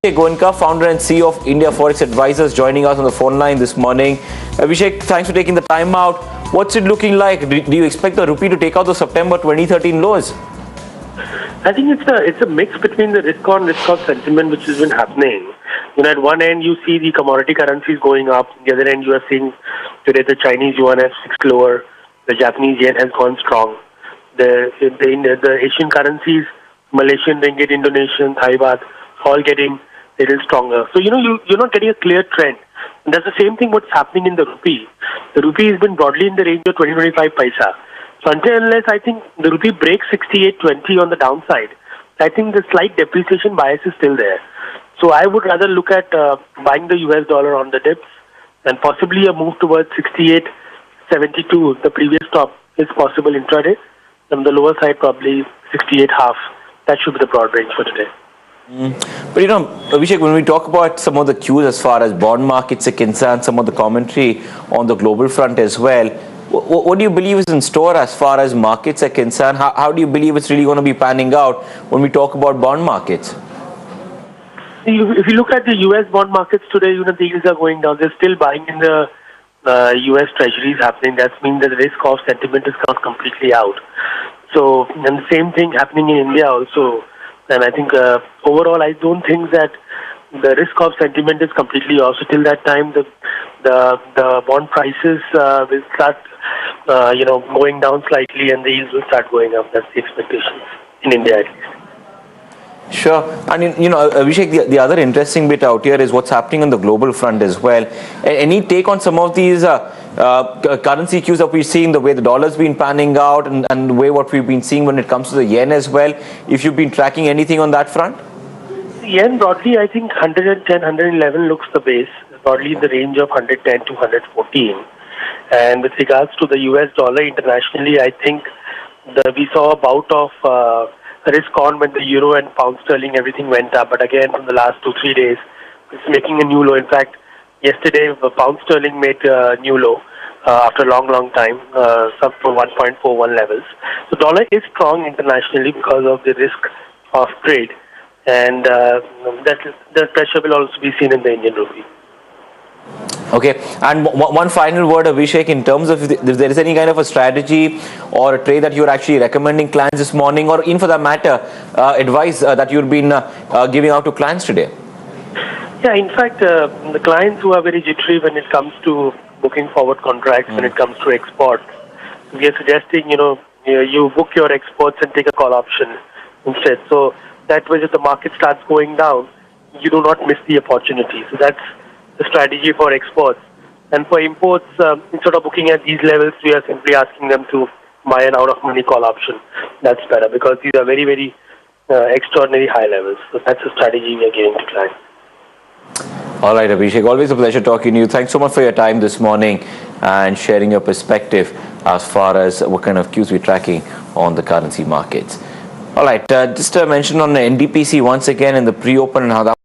Abhishek Goenka, founder and CEO of India Forex Advisors, joining us on the phone line this morning. Abhishek, thanks for taking the time out. What's it looking like? Do you expect the rupee to take out the September 2013 lows? I think it's a mix between the risk on, risk off sentiment which has been happening. At one end you see the commodity currencies going up. The other end you are seeing today the Chinese yuan has fixed lower, the Japanese yen has gone strong. The Asian currencies, Malaysian ringgit, Indonesian, Thai baht, all getting a little stronger. So you're not getting a clear trend. And that's the same thing what's happening in the rupee. The rupee has been broadly in the range of 20-25 paisa. So unless I think the rupee breaks 68.20 on the downside, I think the slight depreciation bias is still there. So I would rather look at buying the US dollar on the dips and possibly a move towards 68.72. The previous top is possible intraday. On the lower side, probably 68.5. That should be the broad range for today. But Abhishek, when we talk about some of the cues as far as bond markets are concerned, some of the commentary on the global front as well, what do you believe is in store as far as markets are concerned? How do you believe it's really going to be panning out when we talk about bond markets? If you look at the US bond markets today, the yields are going down. They're still buying in the US treasuries happening. That means that the risk of sentiment is not completely out. So, and the same thing happening in India also. And I think overall, I don't think that the risk of sentiment is completely off. So till that time, the bond prices will start, going down slightly, and the yields will start going up. That's the expectation in India, at least. Sure. And, Abhishek, the other interesting bit out here is what's happening on the global front as well. Any take on some of these currency cues that we're seeing, the way the dollar's been panning out and the way what we've been seeing when it comes to the yen as well? If you've been tracking anything on that front? Yen, broadly, I think 110, 111 looks the base, broadly in the range of 110 to 114. And with regards to the US dollar internationally, I think we saw a bout of risk on when the euro and pound sterling, everything went up. But again, from the last 2-3 days, it's making a new low. In fact, yesterday, the pound sterling made a new low after a long time, sub for 1.41 levels. So dollar is strong internationally because of the risk of trade. And that pressure will also be seen in the Indian rupee. Okay, and one final word, Abhishek, in terms of if there is any kind of a strategy or a trade that you're actually recommending clients this morning, or in for that matter, advice that you've been giving out to clients today? Yeah, in fact, the clients who are very jittery when it comes to booking forward contracts, when it comes to exports, we are suggesting, you book your exports and take a call option instead. So that way, if the market starts going down, you do not miss the opportunity. So that's the strategy for exports. And for imports, instead of booking at these levels, we are simply asking them to buy an out-of-money call option. That's better because these are very, very extraordinary high levels. So that's the strategy we are giving to clients. All right, Abhishek, always a pleasure talking to you. Thanks so much for your time this morning and sharing your perspective as far as what kind of cues we're tracking on the currency markets. All right, just to mention on the NDPC once again in the pre-open and how that